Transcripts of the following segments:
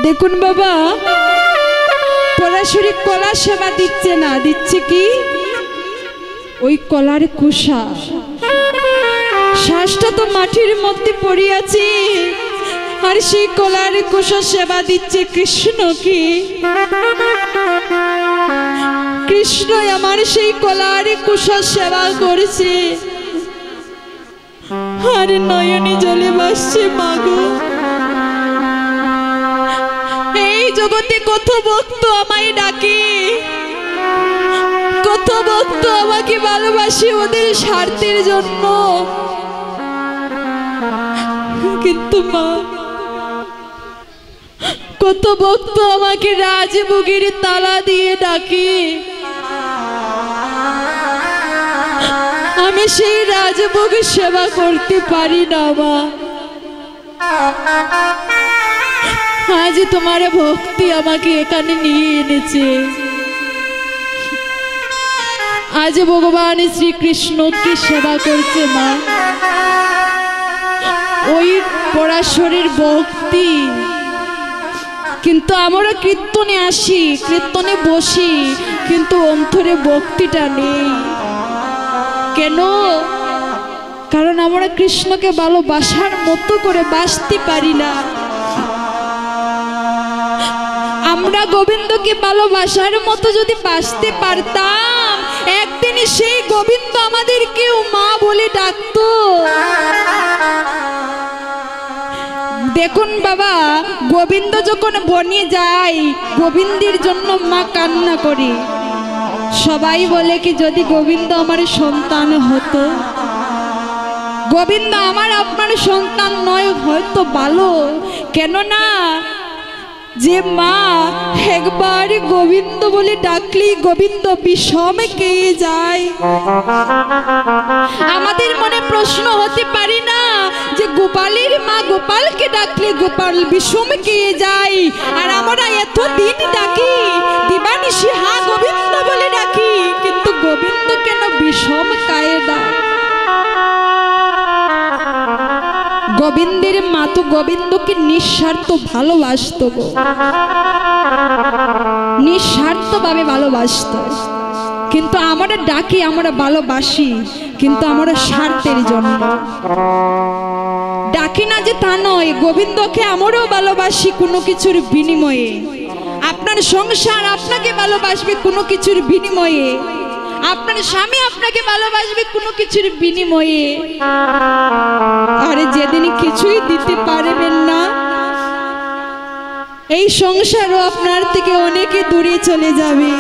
দেখুন বাবা, পরাশরী কলা সেবা দিচ্ছে না, দিচ্ছে কি ওই কলার কুষা। শ্বাসটা তো মাটির মধ্যে পড়ে আছে, আর সেই কলার কুষা সেবা দিচ্ছে কৃষ্ণ। কি কৃষ্ণ আমার সেই কলার কুষা সেবা করেছে, আর নয়নে জলে ভাসছে মাগো। এই জগতে কত ভক্ত আমায় ডাকে, কত ভক্ত আমাকে ভালোবাসে ওদের স্বার্থের জন্য, কিন্তু মা কত ভক্ত আমাকে রাজভোগের তালা দিয়ে ডাকে, আমি সেই রাজভোগ সেবা করতে পারি না মা। আজ তোমার ভক্তি আমাকে এখানে নিয়ে এনেছে, আজ ভগবান শ্রীকৃষ্ণকে সেবা করছে মা। ওই পরাশরীর ভক্তি, কিন্তু আমরা কীর্তনে আসি, কীর্তনে বসি, কিন্তু অন্তরে ভক্তিটা নেই। কেন? কারণ আমরা কৃষ্ণকে ভালোবাসার মতো করে বাসতে পারি না। আমরা গোবিন্দকে ভালোবাসার মতো যদি বাসতে পারতাম, একদিন সেই গোবিন্দ আমাদেরকেও মা বলে ডাকতো। দেখুন বাবা, গোবিন্দ যখন বনে যায়, গোবিন্দের জন্য মা কান্না করে। সবাই বলে কি যদি গোবিন্দ আমার সন্তান হতো। গোবিন্দ আমার আপনার সন্তান নয় হয়তো ভালো, কেননা যে মা একবার গোবিন্দ বলে ডাকলি গোবিন্দ বিষমে খেয়ে যায়। আমাদের মনে প্রশ্ন হতে পারে না যে গোপালের মা গোপালকে ডাকলে গোপাল বিষমে খেয়ে যায়, আর আমরা এতদিন ডাকি দিবানিশি হা গোবিন্দ বলে ডাকি, কিন্তু গোবিন্দ কেন বিষম খায় না? গোবিন্দের মা তো গোবিন্দকে নিঃস্বার্থ ভালোবাসত গো, নিঃস্বার্থ ভাবে ভালোবাসত। কিন্তু আমরা ডাকি, আমরা ভালোবাসি, কিন্তু আমরা স্বার্থের জন্য ডাকি না যে তা নয়। গোবিন্দকে আমরাও ভালোবাসি কোনো কিছুর বিনিময়ে। আপনার সংসার আপনাকে ভালোবাসবে কোনো কিছুর বিনিময়ে, আপনার স্বামী আপনাকে ভালোবাসবে কোনো কিছুর বিনিময়ে। আরে যেদিন কিছুই দিতে পারবেন না, এই সংসারও আপনার থেকে অনেকে দূরে চলে যাবে।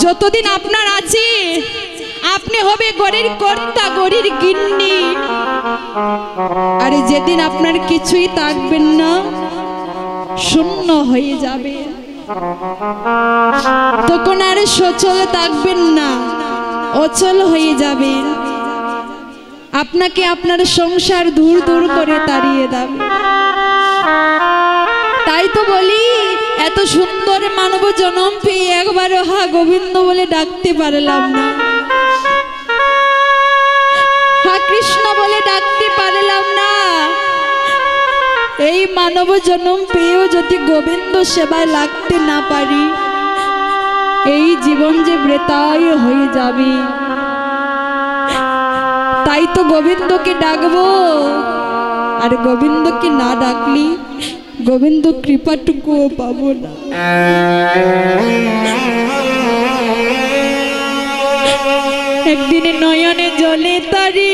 যতদিন আপনার আছে আপনি হবে গড়ের কর্তা, গড়ের গিন্নি। আরে যেদিন আপনার কিছুই থাকবেন না, শূন্য হয়ে যাবে, তখন আর সচল থাকবেন না, অচল হয়ে যাবে। আপনাকে আপনার সংসার দূর দূর করে তাড়িয়ে দেবে। তাই তো বলি, এত সুন্দর মানব জন্ম পেয়ে একবারও হা গোবিন্দ বলে ডাকতে পারলাম না, হা কৃষ্ণ বলে ডাকতে পারলাম না। এই মানব জন্ম পেয়েও যদি গোবিন্দ সেবায় লাগতে না পারি, এই জীবন যে বৃথাই হয়ে যাবে। তাই তো গোবিন্দকে ডাকবো, আর গোবিন্দকে না ডাকলি গোবিন্দ কৃপাটুকুও পাবো না। একদিন নয়নে জলে তারি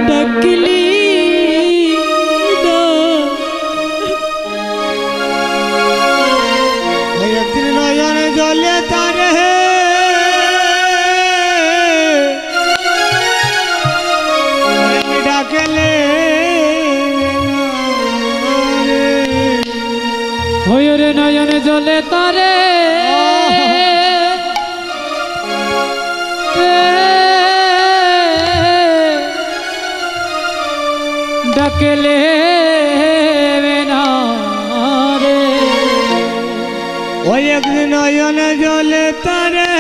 ডাকলি না, একদিন নয়নে জলে তারে ডাকলে হয়রে নয়নে জলে তারে ডাকলে না রে। ওই একদিন নয়নে জলে তারে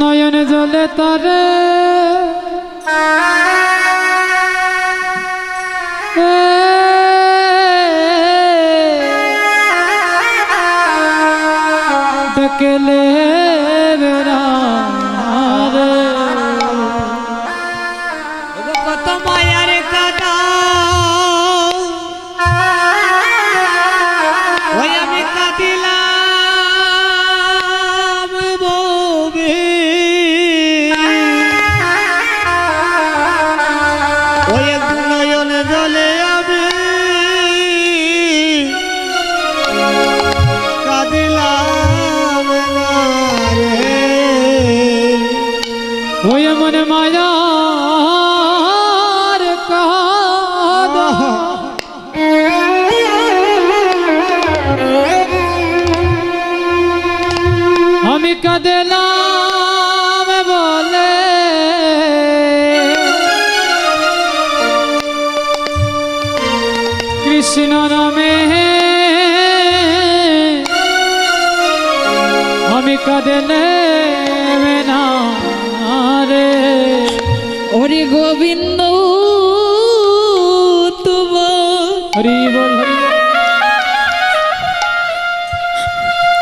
নয়নে জলে তারে ডেকেলে বেড়ারে কত মায়ার কাদা ওই আমি কাঁদিলাম ববে ওই এক নয়ন জলে আমি কাঁদিলাম না রে ওই মনে মায়ার কাদা আমি কাঁদিলাম বলে কৃষ্ণ নামে আমি কাঁদিলাম না রে ওরে গোবিন্দ তোমার হরি বল হরি বল।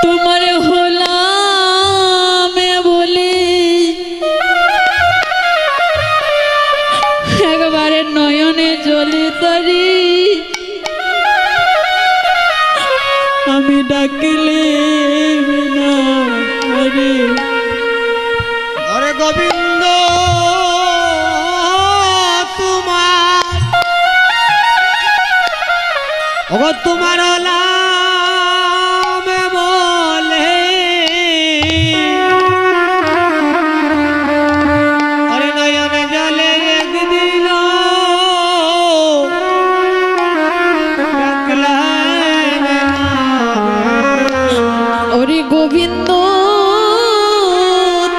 তোমার হলাম বলে একবারে নয়নে জলে তারি আমি ডাকলে না রে ওরে গোবিন্দ তোমার ওগো তোমার নাম বলে ওরে নয়ন জলে একদিন ডাকলাম না রে। ওরে গোবিন্দ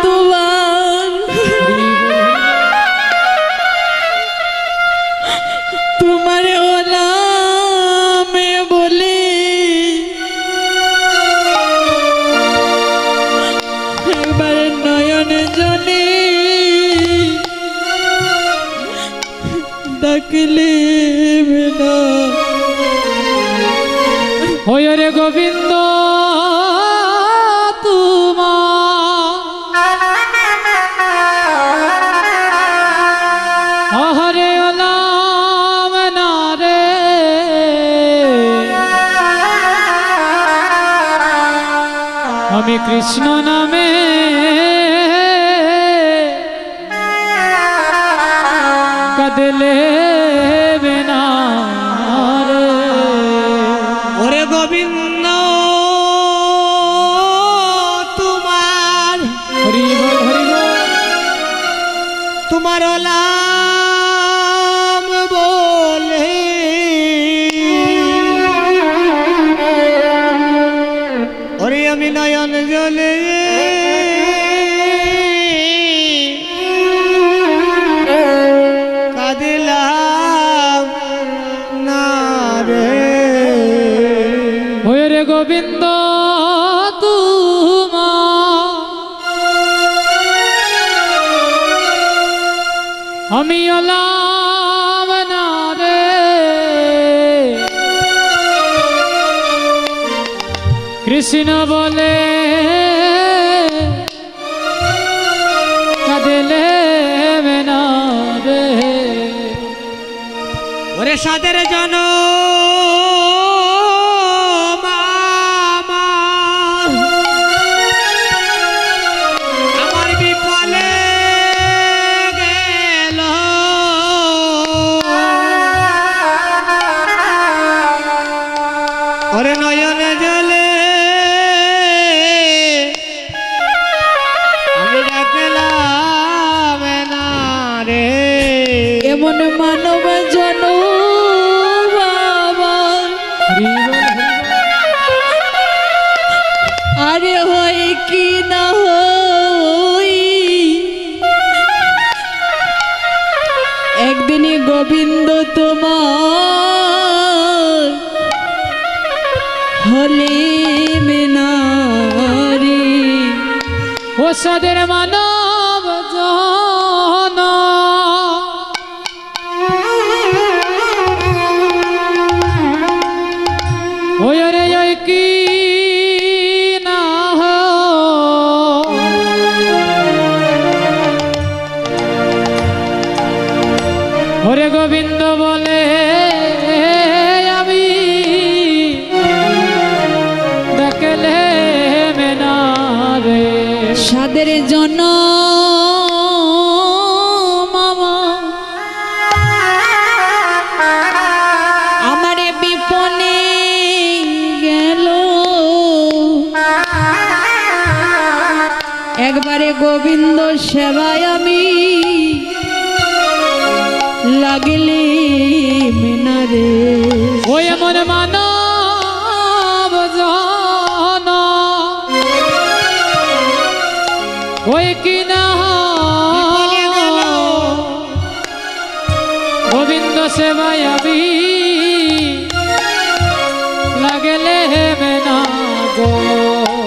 তোমার তোমার হলাম বলে একবারে নয়নে জলে ডাকলে না ওই রে গোবিন্দ তোমার হরে ওলাম না রে আমি কৃষ্ণ নামে কাঁদলে বিনা রে ওরে গোবিন্দ তোমার হরি বল হরি বল তোমার নাম বলে ওরে আমি নয়ন জলে কাঁদিলাম না রে ওই রে গোবিন্দ তোমার আমি ওলাম না রে কৃষ্ণ বলে কাঁদলে না রে ওরে সাদের জন আমার বিফলে গেল ওরে নয়ন জলে আমি ডাকলাম না রে এমন মানব জন বাবা হরি বল হরি বল আরে হয় কি না হই একদিনই গোবিন্দ তোমার হলে মেনারি ও সাদের মানব জন ওরে ওই কি না ওরে গোবিন্দ বলে আমি দেখলে মেনা রে সাদের জন মামা আমারে বিপনে গেল একবারে গোবিন্দ সেবায় আমি লাগলে মিনারে ওই এমন মানব জন ওই কিনা গোবিন্দ সেবায় আমি লাগলে মেনা গো